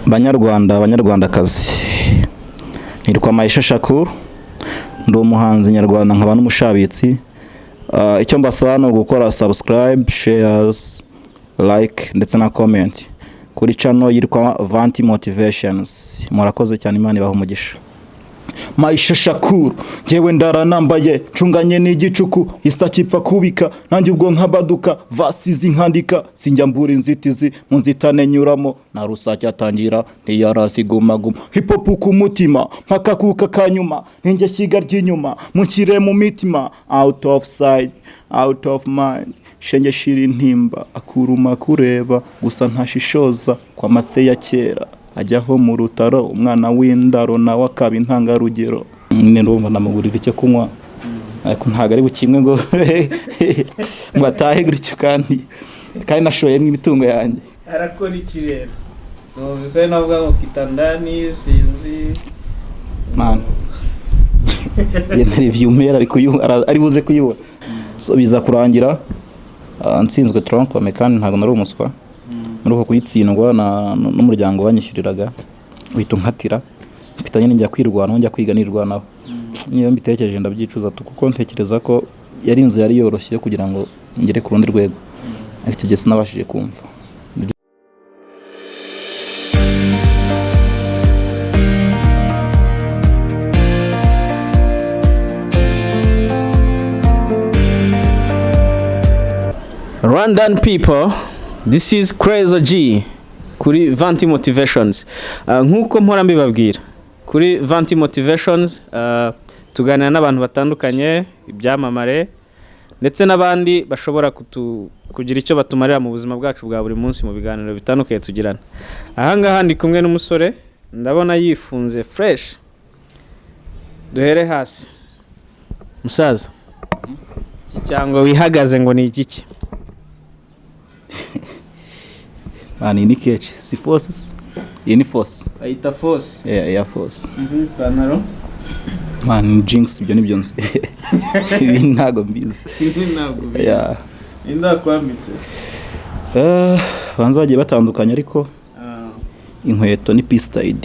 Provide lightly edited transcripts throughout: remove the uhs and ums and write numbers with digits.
banyarwandakazi nitwa Maisha Shakur ndi umuhanzi nyarwanda nkaba n'umushabitsi icyo mbasaba no gukora subscribe shares like ndetse na comment kuri channel yitwa Vanti Motivations. Murakoze cyane, Imana ibahe umugisha. Maisha Shakur jewe ndaranambaye cunganye n'igicuku istakipfa kubika nanjye ubwo nkabaduka vasizi nkandika sinjyambura inzitizi munzitane nyuramo na rusake atangira ntiyarasigumaguma hip hop ku mutima mpaka kuka kanyuma ninjye shiga ry'inyuma munshyire mu mitima out of sight out of mind shenge shiri intimba akuruma kureba gusa ntashishoza kwa mase ya kera ajyaho mu rutaro umwana w'indaro nawe akaba intangarugero. Nyine ndumva namugurira icyo kunywa ariko ntago ari bukimwe ngo mbatahe gutyo kandi nashoye n'imitungo yanjye. Arakora iki rero? Bivuze navuga ngo kitandani sinzi man yenda review mera ari buze kuyibona so biza kurangira nsinzwe tronkome kandi ntago nari umuswa nuko kuyitsindwa n'umuryango wanyishyuriraga uhita unkatira mpitanye njya kwirwana njya kwiga nirwanaho. Niyo mbitekereje ndabyicuza kuko ntekereza ko yari inzu yari yoroshye kugira ngo ngere ku rundi rwego ariko icyo gihe sinabashije kumva. Rwandan people, this is Crazy G kuri Vanti Motivations. Nkuko mpora mbibabwira kuri Vanti Motivations tuganira n'abantu batandukanye ibyamamare ndetse n'abandi bashobora kugira icyo batumarira mu buzima bwacu bwa buri munsi mu biganiro bitandukanye tugirana. Aha ngaha ndi kumwe n'umusore ndabona yifunze fresh. Duhere hasi musaza iki cyangwa wihagaze ngo ni igiki? Mani ni kechi si forces ni force ayita force ya force panaro man jinx ibyo nibyo nzi ntago mbizi ya inda kwambitse banza bagiye batandukanye ariko inkweto ni P-Style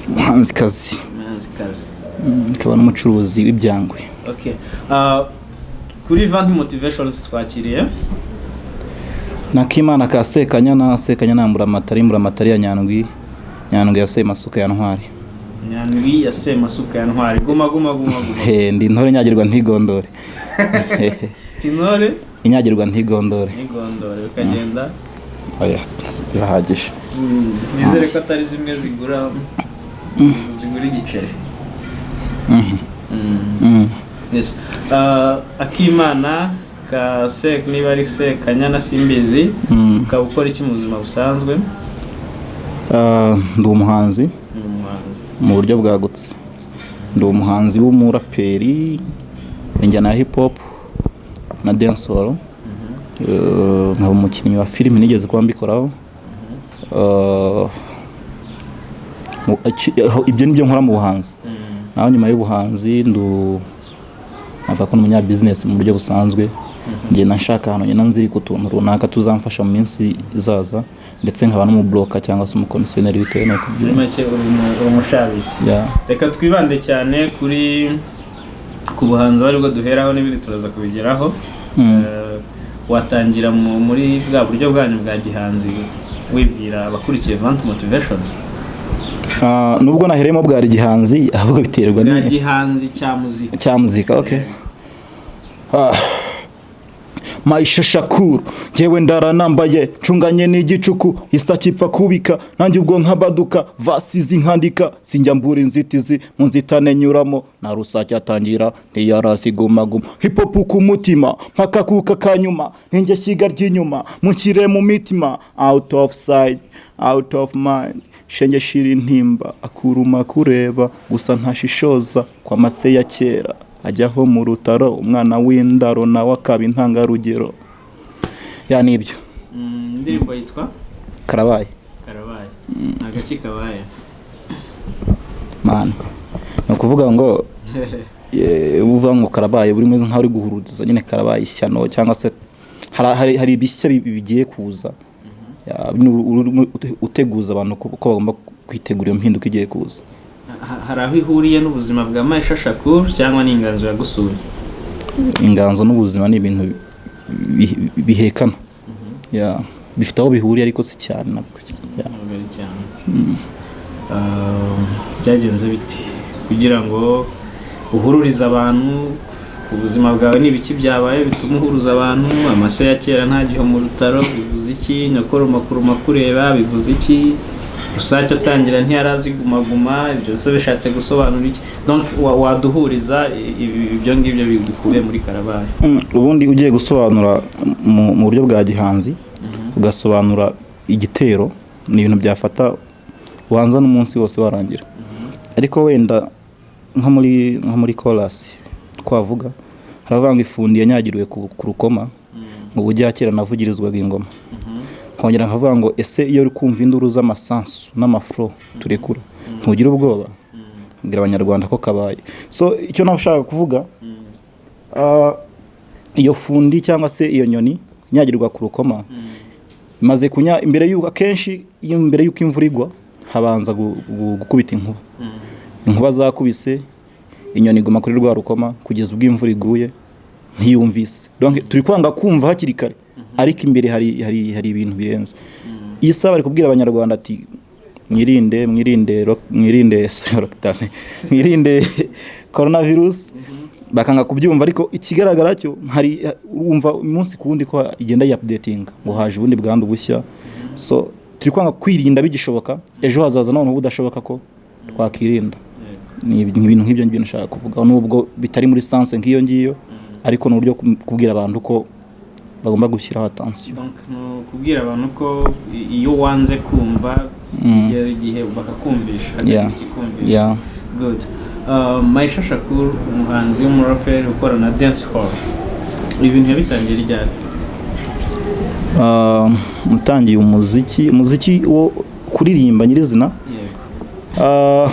muhanzikazi ikaba n'umucuruzi w'ibyangwe. Okay, kuri Vanti Motivations twakiriye Nakimana ka Sekanyana Mburamatari ya Nyandwi ya Semasuka ya Ntwari. Nyandwi ya Semasuka ya Ntwari. Guma ndi intore nyagirwa ntigondore. Intore inyagirwa ntigondore ukagenda oya birahagije. Nizere ko atari zimwe zigura igiceri. Yes. Akimana ka Sek niba ari Sekanyana simbizi ukaba ukora iki mu buzima busanzwe? Ndi umuhanzi mu buryo bwagutse. Ndi umuhanzi w'umuraperi injyana ya hip hop na dancehall. Nkaba umukinnyi wa filime nigeze kuba mbikoraho. Ibyo nibyo nkora mu buhanzi. Naho nyuma y'ubuhanzi navako n'umunya business mu buryo busanzwe. Ngiye nashaka hano nyina nziri kutuntu runaka tuzamfasha mu minsi izaza ndetse nkaba no mu bloka cyangwa se umukomisiyoneri bitewe no kubyina make umushabitsi. Reka twibande cyane ku buhanzi bari bwo duheraho n'ibindi turaza kubigeraho. Watangira muri bwa buryo bwanyu bwa gihanzi wibwira abakurikiye Vanti Motivations? Nubwo naheremo bwari gihanzi ahubwo biterwa ni gihanzi cya muzika. Okay. Maisha Shakur jewe ndaranambaye cunganye n'igicuku istakipfa kubika nanjye ubwo nkabaduka vasizi nkandika sinjyambura inzitizi munzitane nyuramo na rusake atangira ntiyarasigumaguma hip hop ku mutima mpaka kuka kanyuma ninjye shiga ry'inyuma munshyire mu mitima out of sight out of mind shenge shiri intimba akuruma kureba gusa ntashishoza kwa mase ya kera ajyaho mu rutaro umwana w'indaro nawe akaba intangarugero. Yani ibyo indirimbo yitwa Karabaye. Agaki kabaye man no kuvuga ngo uvuga ngo Karabaye buri mwe nkaho uri guhuruza nyine Karabaye ishyano cyangwa se hari ibishya bigiye kuza uteguza abantu ko bagomba kwitegura iyo mpinduka igiye kuza. Hari aho ihuriye n'ubuzima bwa Maisha Shakur cyangwa n'inganzo yagusuye? Inganzo n'ubuzima ni ibintu bihekana, bifite aho bihuriye ariko si cyane nabwo cyane. Byagenze biti kugira ngo uhururize abantu ubuzima bwawe n'ibiki byabaye bituma uhuruza abantu? Amase ya kera nta gihe mu rutaro bivuze iki? Nyakoro makuru makureba bivuze iki? Rusake atangira ntiyarazi gumaguma, ibyo se bishatse gusobanura iki? Donc waduhuriza ibyo ngibyo bikubiye muri Karabaye. Ubundi ugiye gusobanura mu buryo bwa gihanzi, ugasobanura igitero, ni ibintu byafata wanza n'umunsi wose warangira. Ariko wenda nko muri chorus twavuga haravanga ifundi yanyagiriwe ku rukoma ngo bujya kera navugirizwaga ingoma. Kongera nkavuga ngo ese iyo uri kumva induru z'amasansu n'amafro turekura ntugira ubwoba? Ngira abanyarwanda ko kabaye. So icyo nashaka kuvuga, iyo fundi cyangwa se iyo nyoni nyagirwa ku rukoma maze kunya imbere y'uko akenshi imbere y'uko imvura igwa habanza gukubita inkuba. Inkuba zakubise inyoni iguma kuri rwa rukoma kugeza ubwo imvura iguye ntiyumvise. Donc turi kwanga kumva hakiri kare, ariko imbere hari ibintu birenze. Iyi saba ari kubwira abanyarwanda ati mwirinde coronavirus, bakanga kubyumva. Ariko ikigaragara cyo hari urumva umunsi kuwundi ko igenda updating ngo haje ubundi bwandu bushya. So turi kwanga kwirinda bigishoboka, ejo hazaza none ubudashoboka ko twakirinda. Ni ibintu nk'ibyo ngibyo nashaka kuvuga, nubwo bitari muri stance nk'iyo ngiyo, ariko n'uburyo kubwira abantu ko bagomba gushyiraho attention. Donc no kubwira abantu ko iyo wanze kumva igihe bakakumvisha ikikumvisha. Good. Maisha Shakur, umuhanzi w'umuraperi ukora na dance hall, ibintu yabitangiye ryari? Mutangiye umuziki wo kuririmba nyirizina.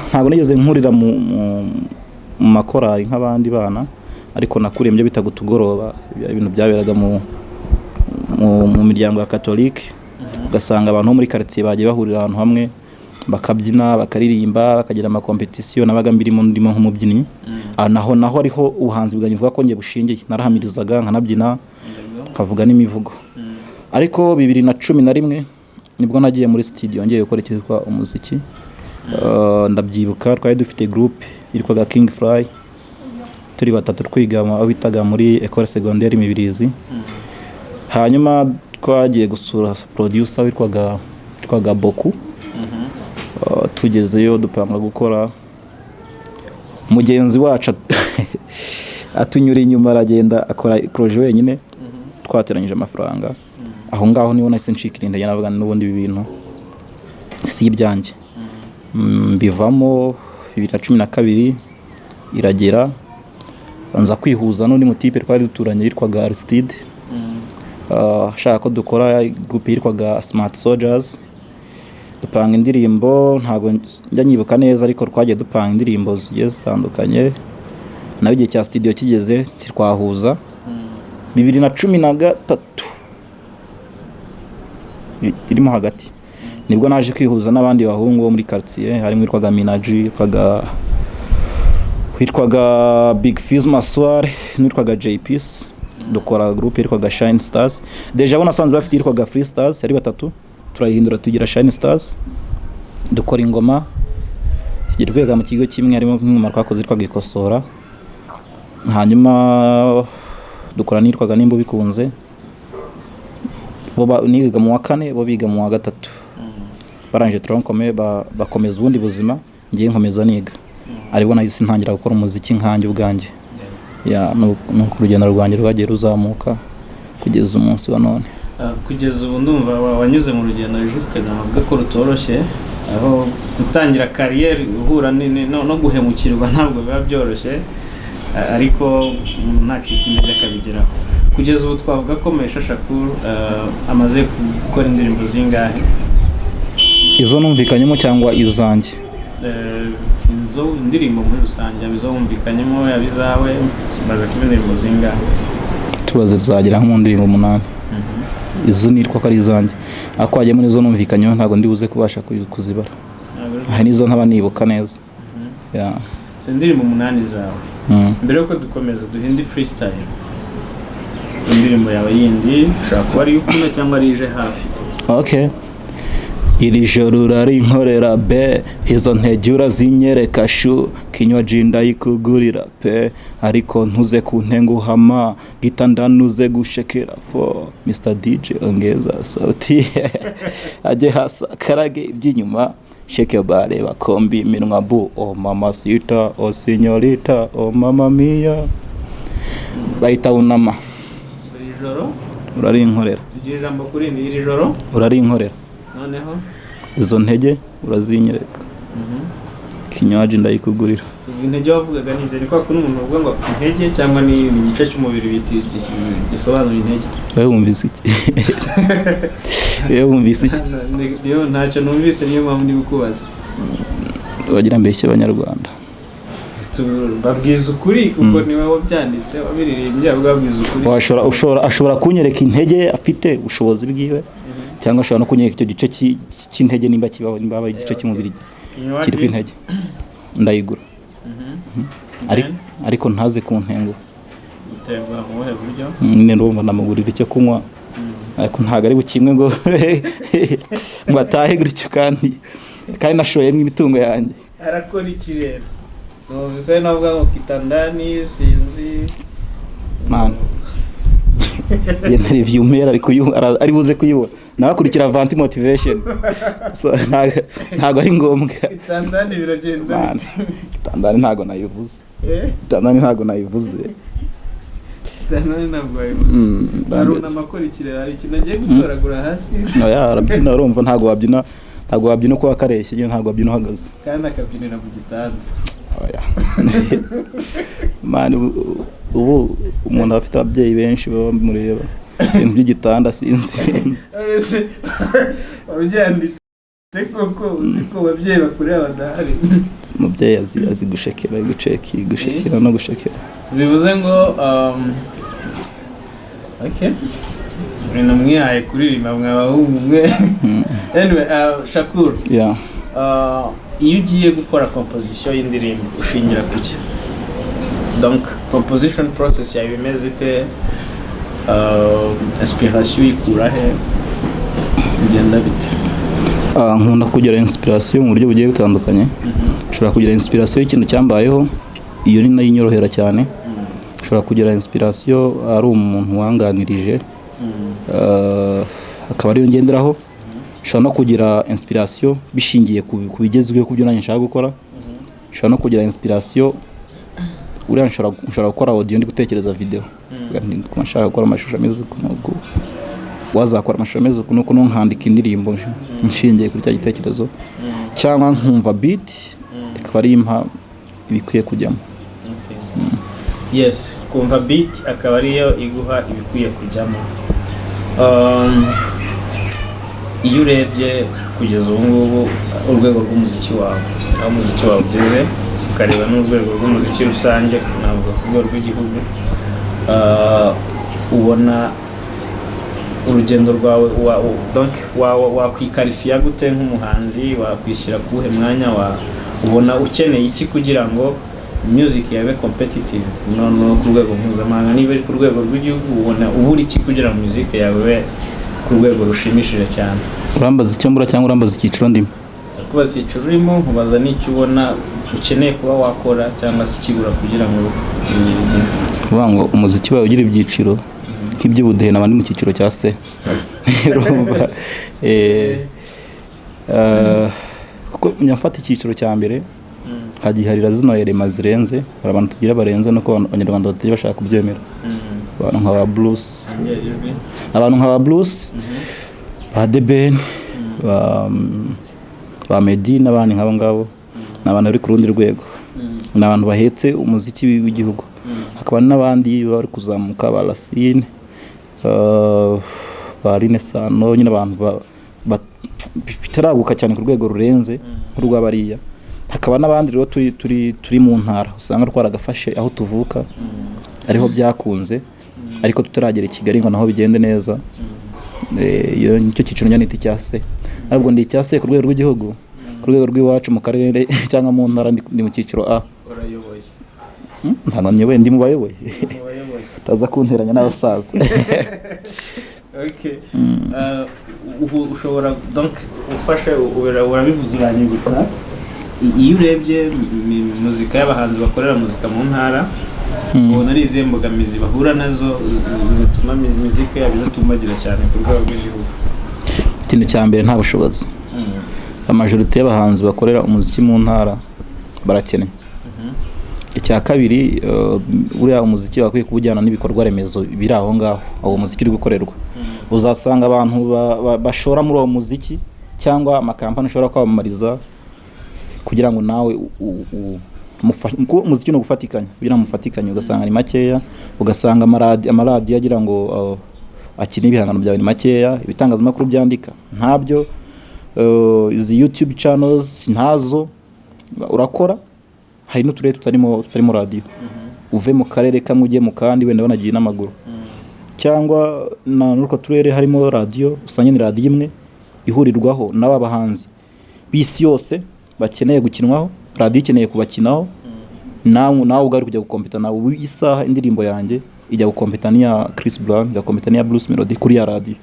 Ntabwo nigeze nkurira mu makorari nk'abandi bana, ariko nakurembye bita gutugoroba, ibintu byaberaga mu miryango ya Catholique. Ugasanga abantu muri quartier bagiye bahurira ahantu hamwe bakabyina bakaririmba bakagira ama competition, nabaga ndimo nk'umubyinnyi. Naho ariho ubuhanzi bwanjye mvuga ko ngiye bushingiye. Narahamirizaga nkanabyina kavuga n'imivugo. Ariko 2011 nibwo nagiye muri studio ngiye gukora ikitwa umuziki. Ndabyibuka twari dufite group yitwaga King Fly, turi batatu twiga aho bitaga muri École Secondaire Mibirizi. Hanyuma twagiye gusura producer witwaga Boku. Tugezeyo dupanga gukora, mugenzi wacu atunyura inyuma aragenda akora projet wenyine. Twateranyije amafaranga, aho ngaho niho nahise nshikirinda navuga n'ubundi ibintu si ibyanjye. Mbivamo 2012 iragera, nza kwihuza n'undi mutipe twari duturanye yitwaga Aristide. Ashaka ko dukora groupe yitwaga Smart Soldiers, dupanga indirimbo. Ntago njya nyibuka neza, ariko twagiye dupanga indirimbo zigiye zitandukanye. Naho igihe cya studio kigeze twahuza 2013 irimo hagati, nibwo naje kwihuza n'abandi bahungu bo muri quartier. Harimo witwaga Minaji, witwaga Big Fizz Masware, witwaga JPS. Dukora groupe yitwaga Shine Stars. Deja bona sanzwe bafite yitwaga Free Stars, ari batatu. Turahindura tugira Shine Stars. Dukora ingoma yitwaga mu kigo kimwe, harimo nk'ingoma twakoze yitwaga Ikosora. Hanyuma dukora nitwaga Nimba bikunze. Bo niga mu wa 4, bo biga mu wa 3. Baranje tronkome bakomeza ubundi buzima, ngiye nkomeza niga. Aribona yisi ntangira gukora umuziki nkanje ubwanjye. No kurugendo rwanjye rwagiye ruzamuka kugeza umunsi wa none. Kugeza ubu ndumva wanyuze mu rugendo juste navuga ko rutoroshye, aho gutangira career uhura no guhemukirwa ntabwo biba byoroshye, ariko nta kintu cyakabigeraho. Kugeza ubu twavuga ko Maisha Shakur amaze gukora indirimbo zingahe? Izo numvikanyemo cyangwa izanjye? Inzo indirimbo muri rusange bizumvikanyemo yabizawe maze kuba indirimbo zingahe? Tubaze zagira nko mu ndirimbo 8. izo nitwa ko ari izanjye ariko hajyamo n'izo numvikanyeho ntabwo ndi buze kubasha kuzibara hari n'izo ntaba nibuka neza. indirimbo 8 zawe mbere yuko dukomeza duhinde freestyle, indirimbo yawe yindi ushaka kuba ari ukunda cyangwa ari ije hafi. Okay. Iri joro urarinkorera be, izo ntege urazinyereka shu, kinywaji ndayikugurira pe, ariko ntuze kuntenguhama, gitanda ntuze gushekera fo. Mr DJ ongeza sauti aje hasa karage iby'inyuma, shake bare bakombi minwa bu, oh mama sita, oh signorita, oh mama mia, bayita unama. Iri joro urarinkorera, tugiye ijambo kuri iri joro urarinkorera, noneho izo ntege urazinyereka, kinywaji ndayikugurira. intege wavugaga nizere ko akuna umuntu uvuga ngo afite intege cyangwa ni igice cy'umubiri biti gisobanura intege. Wewe wumvise iki? Wewe wumvise iki? Yo ntacyo numvise, niyo mpamvu ndi gukubaza. Wagira mbeshye abanyarwanda. Babwiza ukuri kuko niwe wabyanditse wabiririmbye ababwiza ukuri. Ashobora kunyereka intege afite ubushobozi bwiwe, cyangwa ashobora no kunyereka icyo gice cy'intege nimba kibaho, nimba igice cy'umubiri kiriko intege ndayigura. Ariko ntaze kuntengo uterwa mu buhe buryo nyine ndumva namugurira icyo kunywa, ariko ntago ari bukimwe ngo ngo atahe gutyo kandi nashoyemo imitungo yanjye. Arakora iki rero? Bisa nabwo ngo kitandani sinzi man yena review mera ari buze kuyibona nabakurikira Vanti Motivation, so ntago ari ngombwa. Kitandani biragenda kitandani ntago nayivuze, kitandani ntago nayivuze, kitandani ntabwo wayivuze. Zaruna makora ikirera ari ikintu agiye gutoragura hasi. Oya arabyina, urumva ntago wabyina ko akareshye, nyine ntago wabyina uhagaze kandi akabyinira ku gitanda. Oya man, ubu umuntu afite ababyeyi benshi baba mureba ibintu by'igitanda sinzi. Wabyanditse koko uzi ko ababyeyi bakureba badahari. Umubyeyi azi gushekera, gushekera no gushekera. Bivuze ngo okay, namwihaye kuririmba mwabahungu mwe. Anyway, Shakur, yeah, iyo ugiye gukora composition y'indirimbo ushingira kuki? Donc composition process yawe imeze ite? Inspiration ikura he? Bigenda bite? Nkunda kugira inspiration mu buryo bugiye butandukanye. Ushobora kugira inspiration y'ikintu cyambayeho, iyo ni nayo inyorohera cyane. Ushobora kugira inspiration ari umuntu wanganirije, akaba ariyo ngenderaho. Ushobora no kugira inspiration bishingiye ku bigezweho ku byo nanjye nshaka gukora. Ushobora no kugira inspiration uriya nshobora gukora audio ndi gutekereza video, ndi nshaka gukora amashusho ameze uko, wazakora amashusho ameze uko nuko nkandika indirimbo nshingiye kuri cya gitekerezo, cyangwa nkumva beat ikaba ari impa ibikwiye kujyamo. Yes, kumva beat akaba ariyo iguha ibikwiye kujyamo. Iyo urebye kugeza ubu ngubu urwego rw'umuziki wawe, aho umuziki wawe ugeze, ukareba n'urwego rw'umuziki rusange, ntabwo ku rwego rw'igihugu, ubona urugendo rwawe donc wakwikarifiya gute nk'umuhanzi, wakwishyira kuhe mwanya, ubona ukeneye iki kugira ngo music yawe competitive no ku rwego mpuzamahanga? Niba ari ku rwego rw'igihugu ubona ubura iki kugira ngo music yawe ku rwego rushimishije cyane? Urambaza icyo mbura cyangwa urambaza icyiciro ndimo? Kubaza icyiciro urimo, nkubaza n'icyo ubona ukeneye kuba wakora cyangwa se ikibura kugira ngo ugire. Kuvuga ngo umuziki wawe ugira ibyiciro nk'iby'ubudehe n'abandi mu cyiciro cya se. Kuko nyafata icyiciro cya mbere hagiharira zino elema zirenze, hari abantu tugira barenze no ko abanyarwanda batajya bashaka kubyemera. Abantu nk'aba blues, ba The Ben, ba Meddy n'abandi nk'abo ngabo, n'abantu bari ku rundi rwego, n'abantu bahetse umuziki w'igihugu. Hakaba n'abandi bari kuzamuka, ba Racine, ba Rinesano, nyine abantu bitaraguka cyane ku rwego rurenze nk'urw'abariya. Hakaba n'abandi rero turi mu ntara usanga twaragafashe aho tuvuka ariho byakunze, ariko tutaragera i Kigali ngo naho bigende neza. iyo nicyo cyiciro njya nita icya C, ahubwo ndi icya C ku rwego rw'igihugu, ku rwego rw'iwacu mu karere cyangwa mu ntara ndi mu cyiciro A. urayoboye? ntabwo nyoboye, ndi mu bayoboye utaza kunteranya n'abasaza. Okay. Ushobora donc ufashe urabivuze uranyibutsa, iyo urebye muzika y'abahanzi bakorera muzika mu ntara, ubona ari izihe mbogamizi bahura nazo zituma muzika yabo idatumbagira cyane ku rwego rw'igihugu? Ikintu cya mbere nta bushobozi. Amajorite y'abahanzi bakorera umuziki mu ntara barakennye. Icya kabiri, uriya umuziki wakwiye kubujyana n'ibikorwa remezo biri aho ngaho aho umuziki uri gukorerwa. Uzasanga abantu bashora muri uwo muziki cyangwa amakampani ashobora kwamamariza kugira ngo nawe umuziki no gufatikanya, kugira mufatikanye ugasanga ni makeya, ugasanga amaradiyo agira ngo akine ibihangano byawe ni makeya, ibitangazamakuru byandika ntabyo, izi YouTube channels ntazo, urakora hari n'uturere tutarimo radio, uve mu karere kamwe ujye mu kandi wenda banagiye n'amaguru, cyangwa n'uko turere harimo radio, usanye ni radio imwe ihurirwaho n'aba bahanzi bisi yose bakeneye gukinwaho, radio ikeneye kubakinaho, nawe ugari kujya gukompeta nawe isaha indirimbo yanjye ijya gukompeta niya Chris Brown, igakompeta niya Bruce Melody kuri ya radio.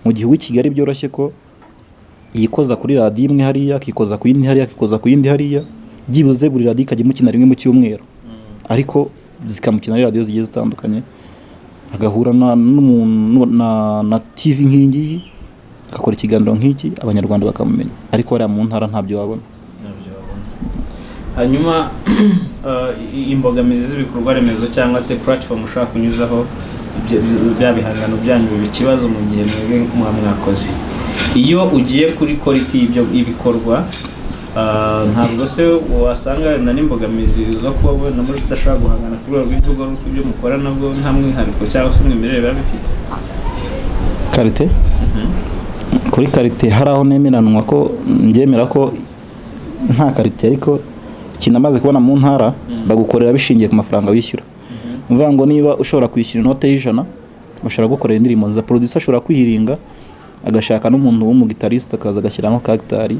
Mu gihe w'Ikigali byoroshye ko yikoza kuri radio imwe hariya, akikoza ku yindi hariya, akikoza ku yindi hariya, byibuze buri radio ikajya mukina rimwe mu cyumweru, ariko zikamukina radio zigiye zitandukanye, agahura na TV nk'ingi, akakora ikiganiro nk'iki, abanyarwanda bakamumenya, ariko ari mu ntara ntabyo wabona. Hanyuma imbogamizi z'ibikorwa remezo cyangwa se platform ushaka kunyuzaho bya bihangano byanyu biba ikibazo mu gihe mwebwe mwakoze. Iyo ugiye kuri quality ibikorwa, ntabwo se wasanga na n'imbogamizi zo kuba na muri udashaka guhangana kuri rwego rw'igihugu ibyo mukora nabwo nta mwihariko cyangwa se umwimerere biba bifite? Quality? Kuri quality hari aho nemeranwa ko ngemera ko nta quality, ariko kinamaze kubona mu ntara bagukorera bishingiye ku mafaranga wishyura. Mvuga ngo niba ushobora kwishyura inote y'ijana, bashobora gukorera indirimbo nziza, producer ashobora kwihiringa agashaka n'umuntu w'umugitariste akaza agashyiramo kagitari,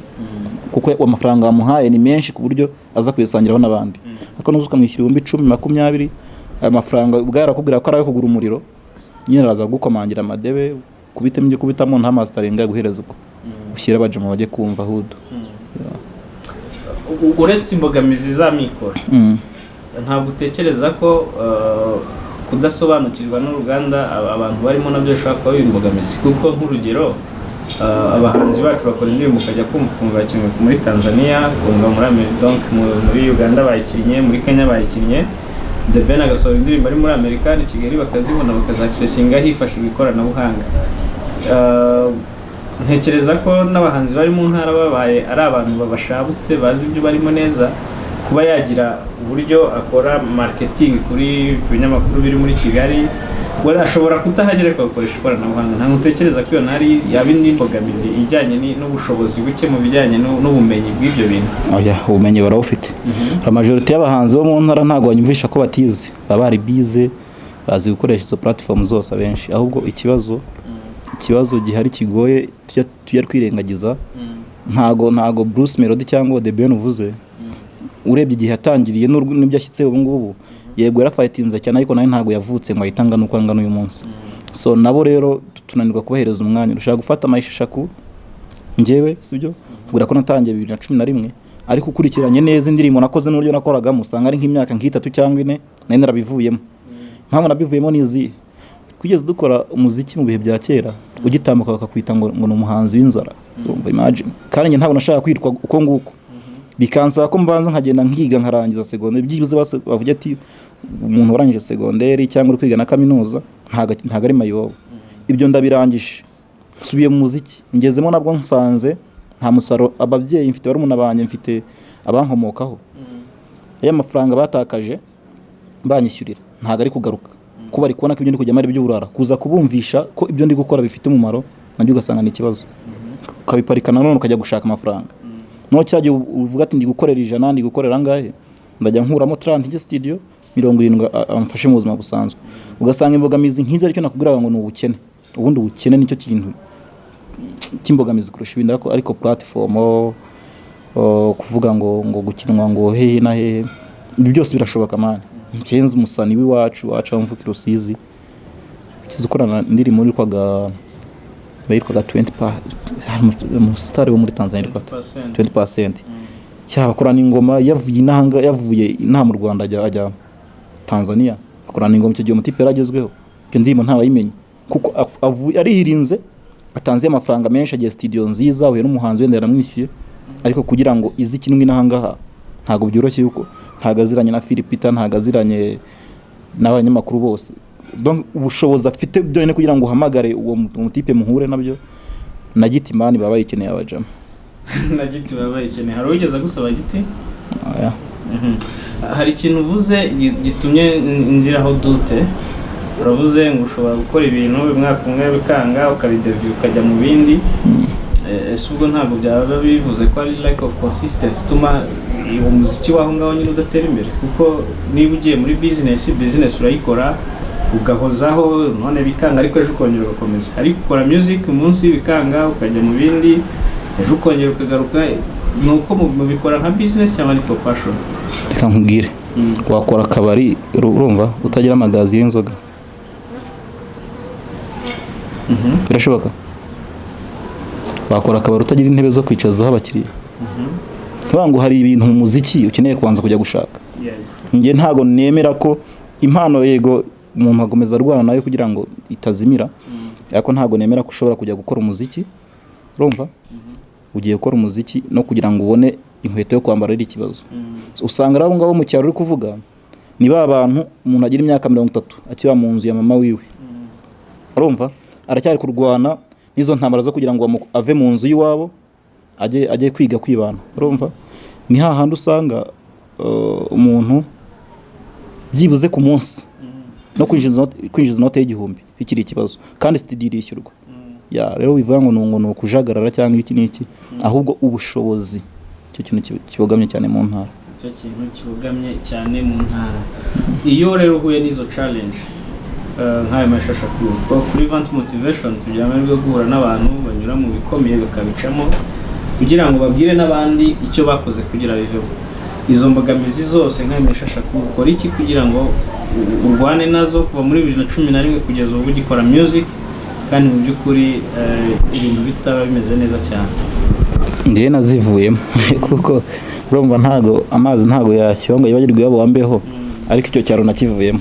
kuko amafaranga bamuhaye ni menshi ku buryo aza kuyasangiraho n'abandi. Ariko nuzuka mwishyura 10, 20, aya mafaranga ubwarakubwira ko ari ayo kugura umuriro, nyine araza gukomangira amadebe kubitamo nta masteringa guhereza uko ushyira abajama bajye kumva hudu. Uretse imbogamizi za mikoro, ntabwo utekereza ko kudasobanukirwa n'uruganda abantu barimo nabyo bishobora kuba imbogamizi? Kuko nk'urugero, abahanzi bacu bakora indirimbo ukajya kumva bakinwe muri Tanzania, kumva muri Uganda bayikinnye, muri Kenya bayikinnye, The Ben agasohora indirimbo ari muri Amerika, i Kigali bakazibona bakazaccessinga hifashishijwe ikoranabuhanga. Ntekereza ko n'abahanzi bari mu ntara babaye ari abantu babashabutse bazi ibyo barimo neza, kuba yagira uburyo akora marketing kuri binyamakuru biri muri Kigali, we ashobora kutahagera agakoresha ikoranabuhanga. Ntabwo utekereza ko iyo ntari yaba imbogamizi ijyanye n'ubushobozi buke mu bijyanye n'ubumenyi bw'ibyo bintu? Oya, ubumenyi barawufite. Amajorite y'abahanzi bo mu ntara ntabwo banyumvisha ko batize, baba bari bize, bazi gukoresha izo platform zose abenshi. Ahubwo ikibazo gihari kigoye tujya twirengagiza, ntago Bruce Melody cyangwa The Ben uvuze, urebye igihe yatangiriye n'ibyo ashyitse ubu ngubu, yego yarafightinze cyane, ariko nawe ntago yavutse ngo ahitanga nuko angana uyu munsi. So nabo rero tunanirwa kubahereza umwanya. Ushaka gufata amayishaku njyewe sibyo kubera ko natangiye 2011, ariko ukurikiranye neza indirimbo nakoze n'uburyo nakoragamo usanga ari nk'imyaka nk'itatu cyangwa 4 nari narabivuyemo. Mpamvu nabivuyemo nizi kugeza dukora umuziki mu bihe bya kera, ugitambuka bakakwita ngo ni umuhanzi w'inzara. Imagine kandi njye ntabwo nashaka kwitwa uko nguko, bikansaba ko mbanza nkagenda nkiga nkarangiza secondaire, byibuze bavuga ati umuntu warangije secondaire cyangwa uri kwiga na kaminuza ntago ari mayobo. Ibyo ndabirangije, nsubiye mu muziki, ngezemo nabwo nsanze nta musaro. Ababyeyi mfite barumuna banjye, mfite abankomokaho, aya mafaranga batakaje banyishyurira ntago ari kugaruka, kuba ari kubona ko ibyo ndi kujya mari by'uburara, kuza kubumvisha ko ibyo ndi gukora bifite umumaro, nabyo ugasanga ni ikibazo, ukabiparikana none ukajya gushaka amafaranga. No cyaje uvuga ati ndi gukorera 100, ndi gukorera angahe, ndajya nkuramo 30 studio 70 amfashe mu buzima busanzwe. Ugasanga imbogamizi nk'izo aricyo nakubwiraga ngo ni ubukene. ubundi ubukene nicyo kintu cy'imbogamizi kurusha ibindi, ariko platform kuvuga ngo gukinwa ngo hehe na hehe, ibi byose birashoboka mani. Nkenzi umusani w'iwacu mvuka i Rusizi kizukorana indirimbo yitwaga 20%, umusitari wo muri Tanzania 20%. Akorana ingoma yavuye inaha mu Rwanda ajya Tanzania, akorana ingoma icyo gihe umutipe yaragezweho, icyo ndimo ntabayimenye kuko arihirinze, atanze amafaranga menshi, agiye studio nziza, uyu n'umuhanzi wenda yaramwishyuye, ariko kugira ngo izi kinwe inahangaha ntago byoroshye, yuko ntago aziranye na Philipita, ntago aziranye n'abanyamakuru bose. Donc ubushobozi afite byone kugira ngo uhamagare uwo mutipe muhure nabyo na Giti mani baba yikeneye abajama na Giti baba yikeneye. Hari ugeze gusaba Giti? Hari ikintu uvuze gitumye nziraho dute. Uravuze ngo ushobora gukora ibintu umwaka umwe bikanga ukabidevia ukajya mu bindi. Ese ubwo ntabwo byaba bivuze ko ari lack of consistency tuma umuziki waho ngaho nyine udatera imbere? Kuko niba ugiye muri business urayikora ugahozaho, none bikanga ariko ejo ukongera ugakomeza. Ariko ukora music umunsi bikanga ukajya mu bindi, ejo ukongera ukagaruka. Nuko mubikora nka business cyangwa ni for passion? Reka nkubwire, wakora akabari urumva utagira amagazi y'inzoga? Birashoboka? Wakora akabari utagira intebe zo kwicazaho abakiriya? Ngo hari ibintu mu muziki ukeneye kubanza kujya gushaka. Nge ntago nemera ko impano yego umuntu agomeza arwana nayo kugira ngo itazimira, ariko ntago nemera ko ushobora kujya gukora umuziki, urumva ugiye gukora umuziki no kugira ngo ubone inkweto yo kwambara ari ikibazo. Usanga rabo ngabo mu cyaro uri kuvuga ni ba bantu umuntu agira imyaka 30 akiba mu nzu ya mama wiwe, urumva aracyari kurwana nizo ntambara zo kugira ngo ave mu nzu yiwabo ajye kwiga kwibana, urumva ni hahandi usanga umuntu byibuze ku munsi no kwinjiza note y'igihumbi bikiri ikibazo, kandi studio irishyurwa. Rero bivuga ngo ni ukujagarara cyangwa iki n'iki, ahubwo ubushobozi cyo kintu kibogamye cyane mu ntara. Cyo kintu kibogamye cyane mu ntara. Iyo rero uhuye n'izo challenge nk'ayo mashasha kuri Vant Motivation tubyamwe guhura n'abantu banyura mu bikomeye bakabicamo kugira ngo babwire n'abandi icyo bakoze kugira biveho izo mbogamizi zose nk'ayo mashasha ukora iki kugira ngo urwane nazo kuva muri 2011 kugeza ubu ugikora music kandi mu by'ukuri ibintu bitaba bimeze neza cyane? Ngiye nazivuyemo kuko urumva ntago amazi ntago yashyonga yibagirwa yabo wambeho, ariko icyo cyaro nakivuyemo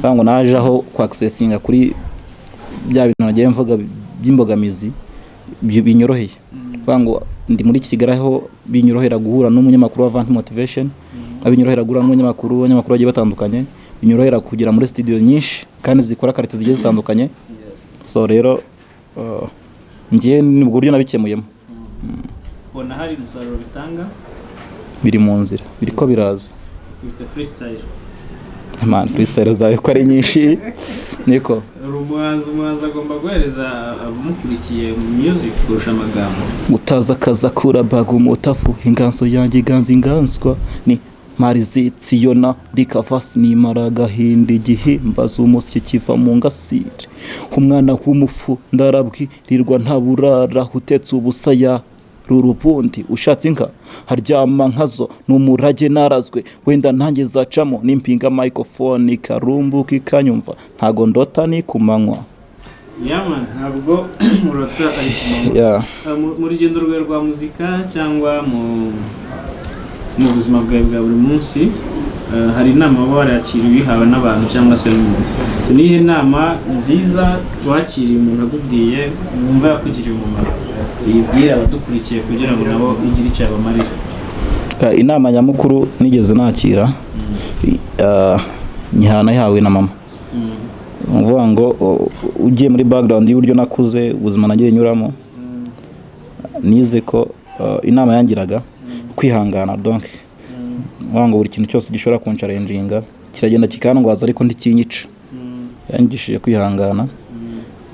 ngo naje aho ku accessinga kuri bya bintu nagiye mvuga by'imbogamizi binyoroheye. Ngo ndi muri Kigali aho binyorohera guhura n'umunyamakuru wa Vant Motivation, abinyorohera guhura n'umunyamakuru bagiye batandukanye, binyorohera kugira muri studio nyinshi kandi zikora karite zigiye zitandukanye. So rero ngiye ni buryo nabikemuyemo. Bona hari umusaruro bitanga? Biri mu nzira, biriko biraza. Bite freestyle? Man, freestyle zayo ko ari nyinshi niko umuhanzi agomba guhereza abamukurikiye music kurusha amagambo. Utaza kaza kura bagu mutafu inganso yanjye inganswa ni Marizitsiyona rikavasi nimaraga hindi gihimbaza umusyi kiva mu ngasire, umwana w'umufu ndarabwirirwa ntaburara hutetse ubusaya rurubundi ushatse inka haryama nkazo n'umurage narazwe wenda ntange zacamo n'impinga microphone karumbuka ikanyumva ntago ndota ni kumanywa. Man, ntabwo urota ari kumanywa. Mu rugendo rwawe rwa muzika cyangwa mu buzima bwawe bwa buri munsi hari inama waba warakiriye bihawe n'abantu cyangwa se n'umuntu? So nihe nama nziza wakiriye umuntu akubwiye wumva yakugiriye umumaro ibwira abadukurikiye kugira ngo nabo igire icyo yabamarira? Inama nyamukuru nigeze nakira nyihana yawe na mama. Mvuga ngo ugiye muri background y'uburyo nakuze ubuzima nagiye nyuramo, nize ko inama yangiraga kwihangana. Donc ngo buri kintu cyose gishobora kuncalenginga kiragenda kikandwaza ariko ntikinyica. Yangishije kwihangana.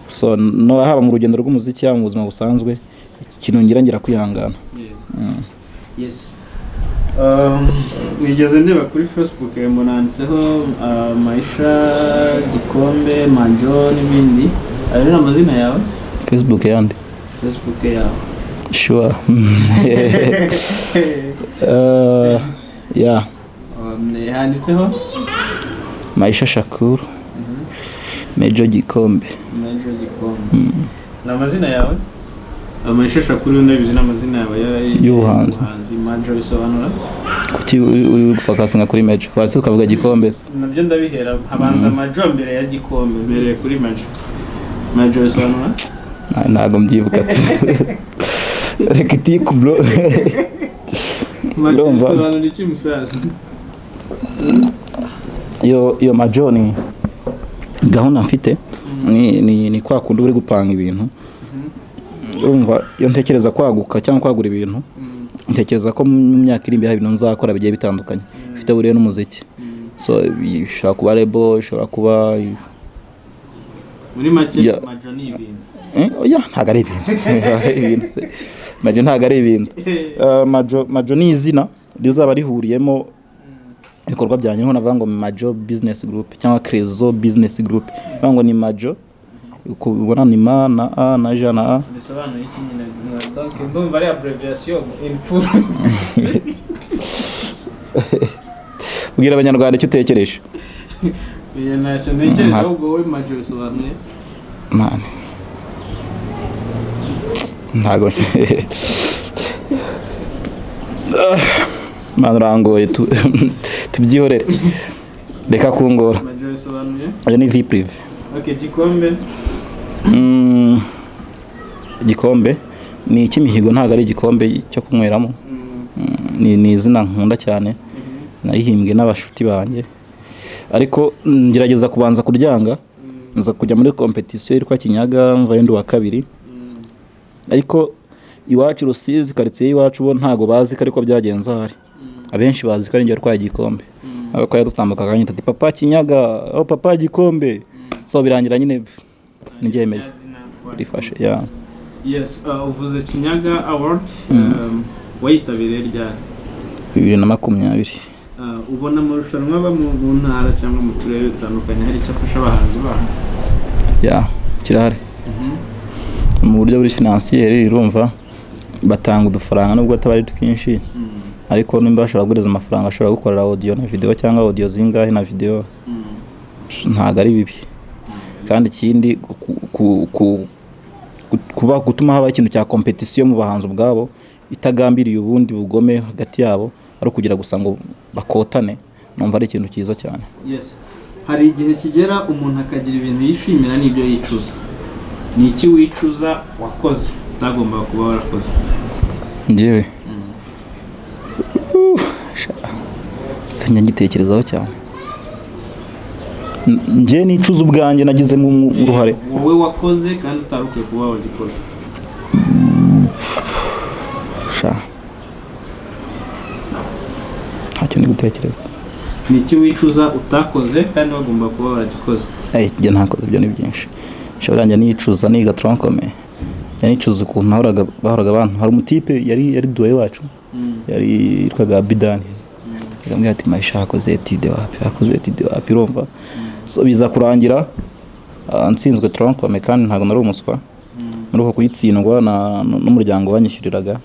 So no haba mu rugendo rw'umuziki cyangwa mu buzima busanzwe ikintu ngira kwihangana. Yes. Nigeze ndeba kuri Facebook mbonanditseho Maisha Gikombe Manjo n'ibindi Ayo ni amazina yawe? Facebook yandi. Facebook yawe. Sure. Yeah. Handitseho Maisha Shakur. Major Gikombe. Major Gikombe. Na amazina yawe? Maisha Shakur ndabizi n'amazina yawe y'ubuhanzi. Major bisobanura? Kuki uri gufakasinga kuri Major? Watse ukavuga Gikombe. Nabyo ndabihera habanza Major mbere ya Gikombe mbere kuri Major. Major bisobanura? Ntago mbyibuka tu. Reka itiku bro. Major bisobanura iki musaza? Iyo Major ni gahunda mfite ni kwa kundi uri gupanga ibintu. Urumva iyo ntekereza kwaguka cyangwa kwagura ibintu ntekereza ko mu myaka iri imbere hari ibintu nzakora bigiye bitandukanye bifite buriye n'umuziki. So bishobora kuba label, bishobora kuba muri make Major ni ibintu. Oya ntago ari ibintu. Major ntago ari ibintu. Major ni izina rizaba rihuriyemo ibikorwa byanjye nko navuga ngo Major Business Group cyangwa Crezo Business Group. Bango ni Major kubona ni ma na a na j na a bisobanura iki nyine donc ndumva ari abbreviation in full. Ubwira abanyarwanda icyo utekereje. Biye nacyo ntekereza ahubwo wowe Major bisobanuye man ntago man rangoye tubyihorere reka kungora. Major bisobanuye ayo ni vie prive. Okay, Gikombe. Gikombe ni ikimihigo ntago ari igikombe cyo kunyweramo. Ni izina nkunda cyane. Nayihimbwe n'abashuti banjye ariko ngerageza kubanza kuryanga nza kujya muri competition iri kwa Kinyaga mva yindi wa kabiri. Ariko iwacu Rusizi quartier iwacu bo ntago bazi ariko byagenze hari. Abenshi bazi ko ari ngiye rwa Gikombe. Ako yadutambuka kanyita ati papa Kinyaga, oh papa Gikombe. So birangira nyine nigemeye rifashe. Yeah. Yes, uvuze Kinyaga Award wayitabiriye ryari? 2020. Ubona amarushanwa aba mu ntara cyangwa mu turere dutandukanye hari icyo afasha abahanzi baho? Yeah, kirahari. Mu buryo buri financier urumva batanga udufaranga nubwo atabari twinshi. Ariko nimba bashobora kuguriza amafaranga ashobora gukorera audio na video cyangwa audio zingahe na video. Ntago ari bibi. Kandi ikindi kuba gutuma haba ikintu cya competition mu bahanzi ubwabo itagambiriye ubundi bugome hagati yabo ari kugira gusa ngo bakotane, numva ari ikintu cyiza cyane. Yes. Hari igihe kigera umuntu akagira ibintu yishimira n'ibyo yicuza. Ni iki wicuza wakoze utagomba kuba warakoze? Njyewe senya ngitekerezaho cyane. Njye nicuza ubwanjye nagize mu ruhare. Wowe wakoze kandi utarukuye kuba wagikora. Ntacyo ni gutekereza. Ni iki wicuza utakoze kandi wagomba kuba waragikoze? Njye ntakoze ibyo ni byinshi. Shabaranje nicuza niga troncome. Yanicuza ukuntu bahoraga abantu. Hari umutipe yari duwe wacu. Yari yitwaga Bidani. Ngamwe ati Maisha akoze etide wapi urumva. So biza kurangira nsinzwe troncome kandi ntago nari umuswa. Muri uko kuyitsindwa n'umuryango wanyishyuriraga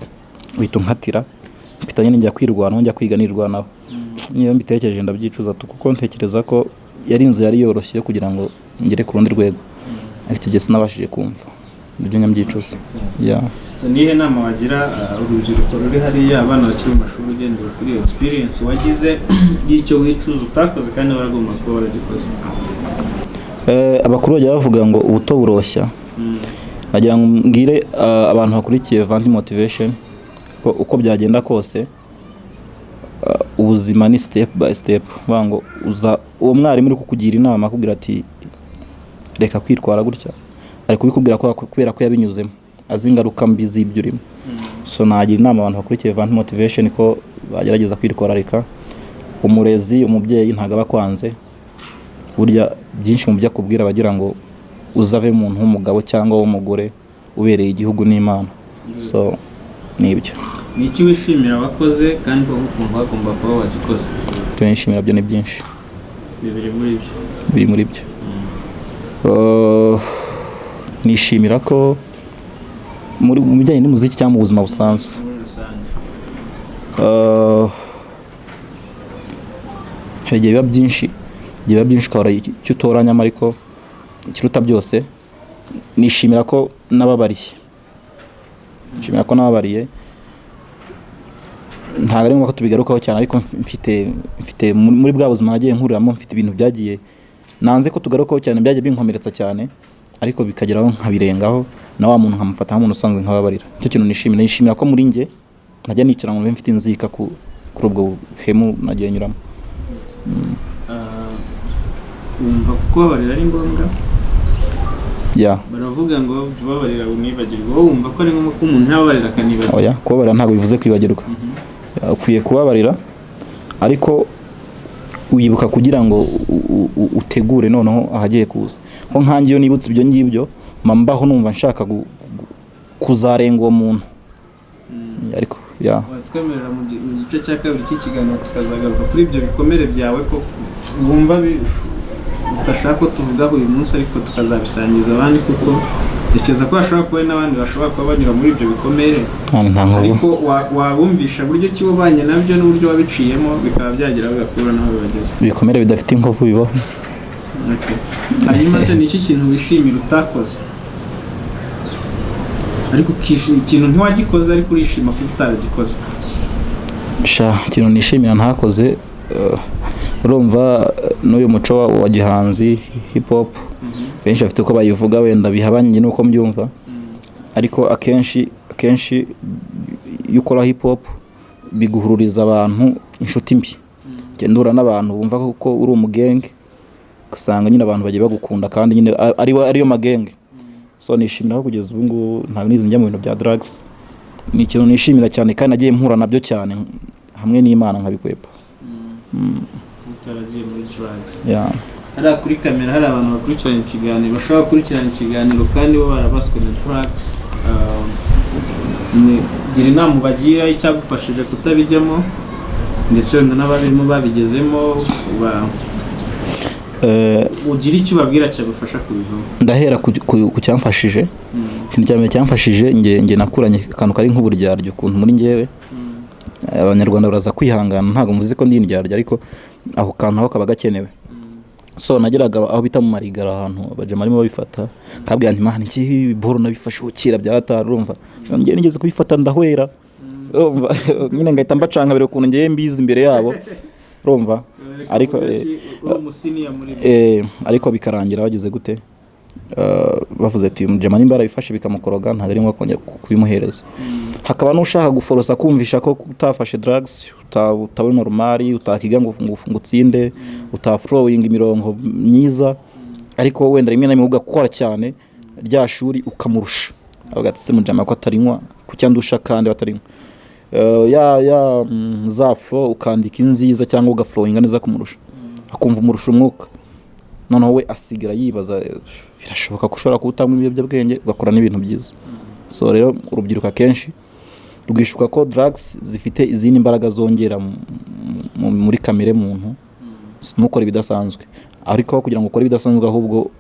uhita unkatira mpitanye njya kwirwana njya kwiga nirwanaho. Niyo mbitekereje ndabyicuza kuko ntekereza ko yari inzira yari yoroshye kugira ngo ngere ku rundi rwego. Ariko gihe sinabashije kumva ibyo nyambyicuza. Yeah. So nihe nama wagira urubyiruko ruri hariya abana bakiri mu mashuri ugendera kuri experience wagize y'icyo wicuza utakoze kandi waragomba kuba waragikoze? Abakuru bajya bavuga ngo ubuto buroshya. Nagira ngo mbwire abantu bakurikiye Vanti Motivation ko uko byagenda kose ubuzima ni step by step. Bango uwo mwarimu uri kukugira inama akubwira ati reka kwitwara gutya ariko bikubwira ko kubera ko yabinyuzemo azingaruka mbi z'ibyo urimo. So nagira inama abantu bakurikiye Vanti Motivation ko bagerageza kwitwara reka. Umurezi umubyeyi ntago abakwanze burya byinshi mu byo akubwira bagira ngo uzave umuntu w'umugabo cyangwa w'umugore ubereye igihugu n'Imana. So nibyo. Ni iki wishimira wakoze kandi ko ukumva agomba kuba wagikoze? Twishimira byo ni byinshi. Biri muri byo. nishimira ko mu bijyanye n'umuziki cyangwa mu buzima busanzwe hari igihe biba byinshi ukabura icyo utoranyamo, ariko ikiruta byose nishimira ko nababariye, ntabwo ari ngombwa ko tubigarukaho cyane, ariko mfite muri bwa buzima nagiye nkuriramo, mfite ibintu byagiye nanze ko tugarukaho cyane, byagiye binkomeretsa cyane, ariko bikageraho nkabirengaho na wa muntu nkamufata nk'umuntu usanzwe nkababarira. Icyo kintu nishimira ko muri njye najya nicara ngo mfite inzika kuri ubwo buhemu nagiye nyuramo. Wumva kubabarira ari ngombwa? Baravuga ngo tubabarira unibagirwa, wowe wumva ko ari ngombwa ko umuntu yababarira akanibagirwa? Oya, kubabarira ntabwo bivuze kwibagirwa. Ukwiye kubabarira, ariko wibuka kugira ngo utegure noneho ahagiye kuza. Ko nkanjye iyo nibutse ibyo ngibyo mbaho numva nshaka kuzarenga uwo muntu. Ariko watwemerera mu gice cya kabiri cy'ikiganiro tukazagaruka kuri ibyo bikomere byawe ko wumva utashaka ko tuvugaho uyu munsi, ariko tukazabisangiza abandi, kuko ntekereza ko hashobora kuba n'abandi bashobora kuba banyura muri ibyo bikomere, ariko wabumvisha buryo ki wabanye nabyo n'uburyo wabiciyemo, bikaba byagira bagakura naho bibageze. Ibikomere bidafite inkovu bibaho. Hanyuma se ni iki kintu wishimira utakoze, ariko ikintu ntiwagikoze ariko urishima kuba utaragikoze? Ikintu nishimira ntakoze, urumva n'uyu muco wa gihanzi hip hop benshi bafite uko bayivuga, wenda bihabanye nuko mbyumva, ariko akenshi iyo ukora hip hop biguhururiza abantu inshuti mbi. Genda uhura n'abantu bumva ko uri umugenge, ugasanga nyine abantu bagiye bagukunda kandi nyine ariyo magenge. So nishimira kugeza ubu ngubu ntabwo nizi njya mu bintu bya drugs. Ni ikintu nishimira cyane kandi nagiye mpura nabyo cyane hamwe n'Imana nkabikwepa. Utaragiye muri drugs. Hari kuri kamera hari abantu bakurikirana ikiganiro, bashobora gukurikirana ikiganiro kandi bo barabaswe na drugs. Gira inama bagira icyagufashije kutabijyamo, ndetse n'ababirimo babigezemo, ugira icyo ubabwira cyagufasha kubivamo? Ndahera ku cyamfashije. Ikintu cya mbere cyamfashije, nge nakuranye akantu kari nk'uburyaryo ukuntu muri ngewe. Abanyarwanda baraza kwihangana, ntabwo muzi ko ndi indyarya, ariko aho kantu aho kaba gakenewe. So nageraga aho bita mu marigara ahantu abajema arimo babifata, kabwira nti mahani iki boro nabifashe ukira byatara, urumva ngiye nigeze kubifata ndahwera, urumva nyine ngahita mbacanga bere ukuntu ngiye mbizi imbere yabo, urumva. Ariko bikarangira bagize gute, bavuze ati umujema nimba arabifashe bikamukoroga ntabwo ari ngombwa kubimuhereza. Hakaba n'ushaka guforosa kumvisha ko utafashe drugs, utabona normali, utakiga ngo utsinde, utaflowing imirongo myiza, ariko wenda rimwe na rimwe ugakora cyane rya shuri ukamurusha, agati se mujama ko atarinywa kucyandusha kandi batarinywa. Za flow ukandika inziza cyangwa ugaflowinga neza kumurusha, akumva umurusha umwuka, noneho we asigira yibaza birashoboka ko ushobora kutamwa ibiyobyabwenge ugakora n'ibintu byiza. So rero urubyiruka kenshi rwishuka ko drugs zifite izindi imbaraga zongera muri kamere muntu, nukora ibidasanzwe, ariko kugira ngo ukore ibidasanzwe ahubwo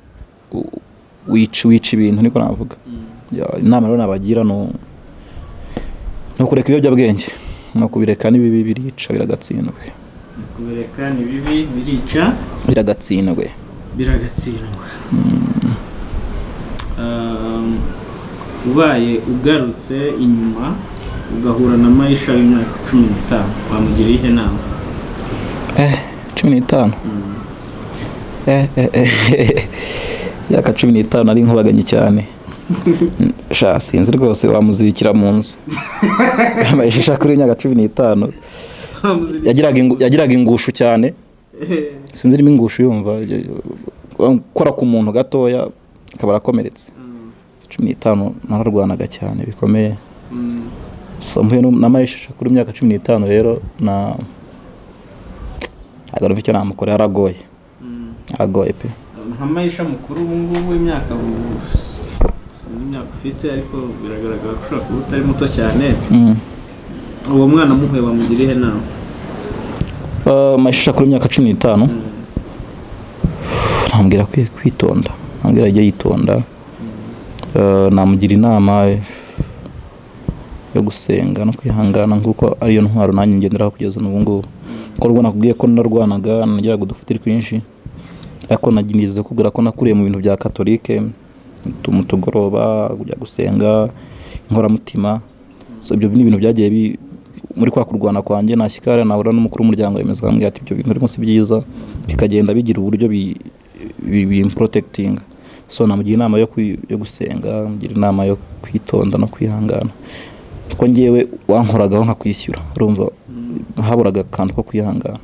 wica ibintu, niko navuga. Inama rero nabagira no kureka ibiyobyabwenge, no kubireka n'ibibi birica biragatsindwe. Kubireka n'ibibi birica biragatsindwe. Ubaye ugarutse inyuma ugahura na Maisha y'imyaka 15, wamugira ihe nama? 15? Yaka 15 ari nkubaganye cyane. Sinzi rwose wamuzikira mu nzu. Maisha kuri imyaka 15 yagiraga ingushu cyane. Sinzi irimo ingushu yumva kora ku muntu gatoya akaba arakomeretse. 15 nararwanaga cyane bikomeye. So mpuye na Maisha kuri imyaka 15 rero na agarufite icyo namukora aragoye pe. Nka Maisha mukuru ubu ngubu imyaka ufite, ariko biragaragara ko ushobora kuba utari muto cyane. Uwo mwana muhuye wamugira ihe nama? Maisha kuri imyaka 15 nambwira kwitonda, nambwira ajye yitonda, namugira inama yo gusenga no kwihangana nk'uko ariyo ntwaro nanjye ngenderaho kugeza n'ubu ngubu. Kuko rwo nakubwiye ko narwanaga nageraga udufite twinshi, ariko naginize kubwira ko nakuriye mu bintu bya katolike, mu tugoroba kujya gusenga, inkoramutima. So ibyo ni ibintu byagiye muri kwa kurwana kwanjye nashyikara nahura n'umukuru w'umuryango yemeza ambwira ati ibyo bintu urimo si byiza, bikagenda bigira uburyo protecting. So namugira inama yo gusenga, mugira inama yo kwitonda no kwihangana. Kuko ngewe wankoragaho nkakwishyura, urumva haburaga akantu ko kwihangana.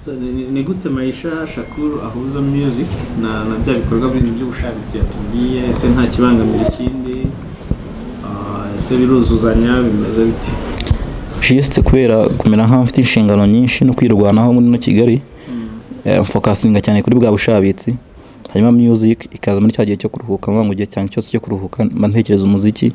So ni gute Maisha Shakur ahuza music na bya bikorwa bintu by'ubushabitsi yatubwiye? Ese nta kibangamira ikindi? Ese biruzuzanya bimeze biti? Juste kubera kumera nkaho mfite inshingano nyinshi no kwirwanaho muri no Kigali, focusinga cyane kuri bwa bushabitsi, hanyuma music ikaza muri cya gihe cyo kuruhuka, ngo gihe cyane cyose cyo kuruhuka mba ntekereza umuziki,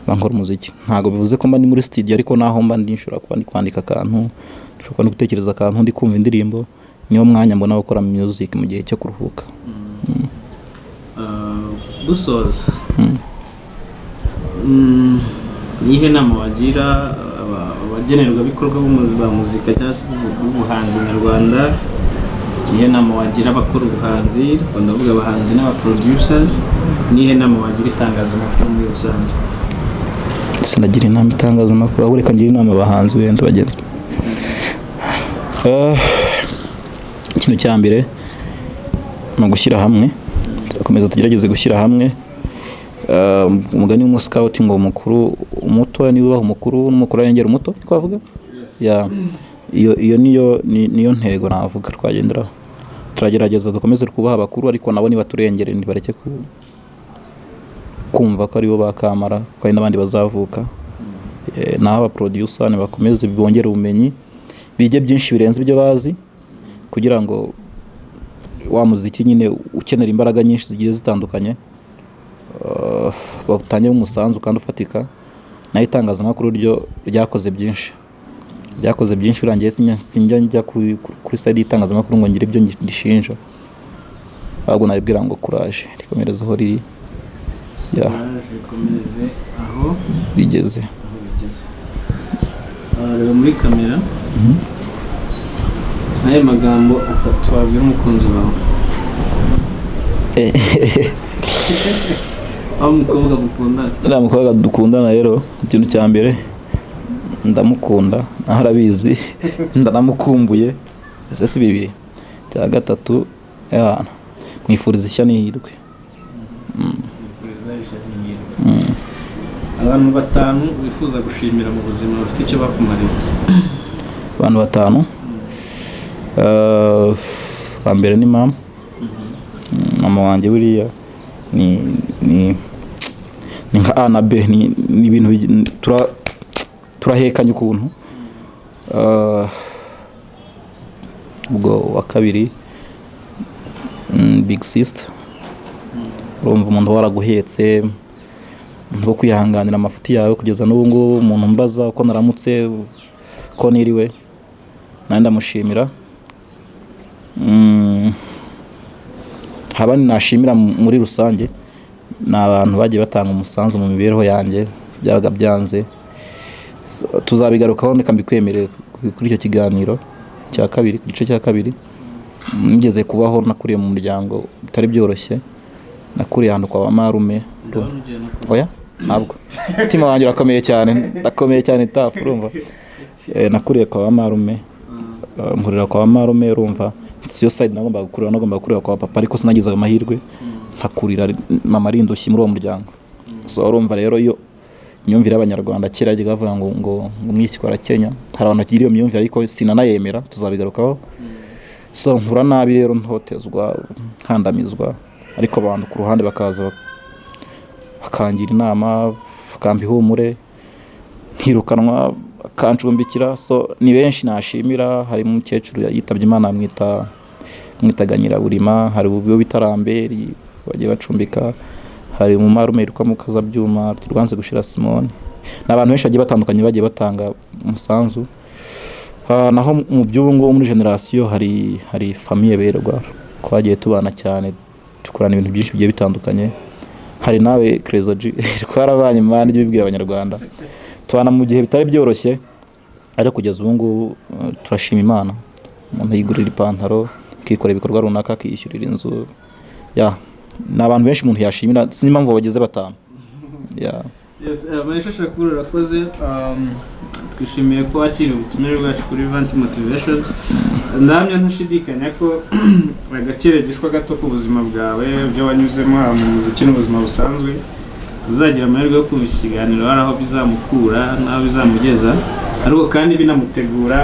bankora umuziki. Ntago bivuze ko mba ndi muri studio, ariko naho mba ndinshura kuba ndi kwandika akantu, ndashobora no gutekereza akantu, ndi kumva indirimbo, niyo mwanya mbona gukora music mu gihe cyo kuruhuka. Dusoza, nihe nama wagira abagenerwa bikorwa ba muzika cyangwa se ubuhanzi nyarwanda? Nihe nama wagira abakora ubuhanzi, ndavuga abahanzi n'abaproducers? Nihe nama wagira itangazamakuru muri rusange? Sinagira inama itangazamakuru, ahubwo reka ngira inama abahanzi wenda bagenzi. Ikintu cya mbere ni ugushyira hamwe, tukomeza tugerageze gushyira hamwe. Umugani w'umuscout ngo umukuru umuto ni ubaho umukuru n'umukuru yengera umuto, niko bavuga. Iyo niyo ntego navuga twagenderaho. Turagerageza dukomeze kubaha abakuru, ariko nabo niba turengere ntibareke kumva ko aribo bakamara, kandi n'abandi bazavuka. N'aba producer bakomeze bongere ubumenyi, bige byinshi birenze ibyo bazi, kugira ngo wa muziki nyine ukenera imbaraga nyinshi zigiye zitandukanye, batangiye umusanzu kandi ufatika. Naho itangazamakuru ryo ryakoze byinshi birangiye sinjya njya kuri side y'itangazamakuru ngo ngire ibyo ndishinja, ahubwo naribwira ngo courage rikomereze aho riri, rikomereze aho bigeze. Reba muri kamera, n'ayo magambo atatu wabwira umukunzi wawe. Aho umukobwa mukundana? Uriya mukobwa dukundana rero, ikintu cya mbere ndamukunda, naho arabizi, ndanamukumbuye, ese si bibiri. Cya gatatu mwifuriza ishya n'ihirwe. Abantu 5 wifuza gushimira mu buzima bafite icyo bakumarira? Abantu 5, wa mbere ni mama wanjye. Buriya ni nka A na B, ni ibintu turahekanye ukuntu. Ubwo wa kabiri big sister, urumva umuntu waraguhetse, umuntu wo kwihanganira amafuti yawe kugeza n'ubu ngubu. Umuntu mbaza uko naramutse, ko niriwe, nandi ndamushimira. Habani nashimira muri rusange ni abantu bagiye batanga umusanzu mu mibereho yanjye, byabaga byanze. Tuzabigarukaho ndeka mbikwemerere kuri icyo kiganiro cya kabiri, ku gice cya kabiri. Nigeze kubaho nakuriye mu muryango bitari byoroshye, nakuriye ahantu kwa marume. Oya ntabwo umutima wanjye urakomeye cyane tafu, urumva. Nakuriye kwa marume, nkurira kwa marume, urumva. Siyo side nagomba gukurira kwa papa, ariko sinagize amahirwe ntakurira mama rindushye muri uwo muryango. So urumva rero iyo imyumvire y'abanyarwanda kera yagiye bavuga ngo mwishyikora Kenya, hari abantu bagira iyo myumvire, ariko sinanayemera, tuzabigarukaho. So nkura nabi rero, ntotezwa, nkandamizwa, ariko abantu ku ruhande bakaza bakangira inama, bakampa ihumure, nkirukanwa, bakancumbikira. So ni benshi nashimira. Harimo umukecuru yitabye Imana, mwitaga Nyiraburima. Hari ubu bitaramberi bagiye bacumbika. Hari umumarume yitwa Mukazabyuma, Rwanze gushira Simone. N'abantu benshi bagiye batandukanye bagiye batanga umusanzu. Naho mu by'ubu ngo muri generation hari famille Berwa, twagiye tubana cyane, dukorana ibintu byinshi bigiye bitandukanye. hari nawe Crazy G twarabanye mani ibyo bibwira abanyarwanda tubana mu gihe bitari byoroshye ariko kugeza ubu ngubu turashima Imana umuntu yigurira ipantaro akikorera ibikorwa runaka akishyurira inzu n'abantu benshi umuntu yashimira sinzi impamvu bageze batanu. Yes, Maisha Shakur urakoze. Twishimiye ko wakiriye ubutumire bwacu kuri Vanti Motivations. Ndamya ntashidikanya ko agakire gishwa gato ku buzima bwawe byo wanyuzemo mu muziki n'ubuzima busanzwe uzagira amahirwe yo kuba ikiganiro hari aho bizamukura n'aho bizamugeza, ariko kandi binamutegura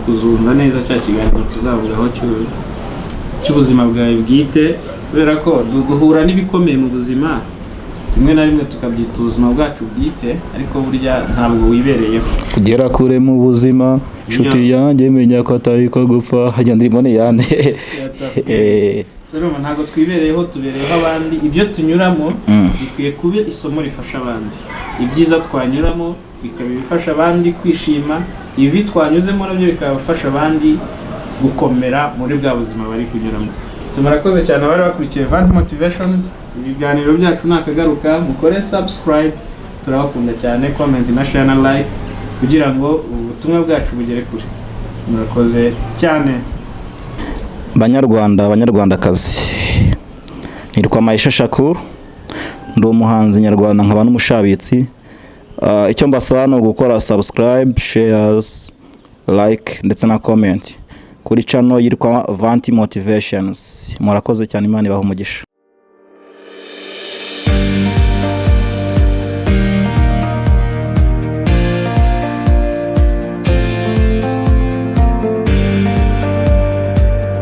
kuzumva neza cya kiganiro tuzavugaho cy'ubuzima bwawe bwite, kubera ko duhura n'ibikomeye mu buzima rimwe na rimwe tukabyita ubuzima bwacu bwite, ariko burya ntabwo wibereyeho. Kugera kure mu buzima inshuti yanjye menya ko atari ko gupfa hajya ndimone yane ntabwo twibereyeho, tubereyeho abandi. Ibyo tunyuramo bikwiye kuba isomo rifasha abandi, ibyiza twanyuramo bikaba bifasha abandi kwishima, ibi twanyuzemo nabyo bikabafasha abandi gukomera muri bwa buzima bari kunyuramo. Murakoze cyane abari bakurikiye Vanti Motivations. Ibiganiro byacu nakagaruka mukore subscribe, turabakunda cyane, comment na share na like kugira ngo ubutumwa bwacu bugere kure. Murakoze cyane banyarwandakazi. Nitwa Maisha Shakur, ndi umuhanzi nyarwanda nkaba n'umushabitsi. Icyo mbasaba no gukora subscribe, shares, like ndetse na comment kuri channel yitwa Vanti Motivations. Murakoze cyane, Imana ibahe umugisha.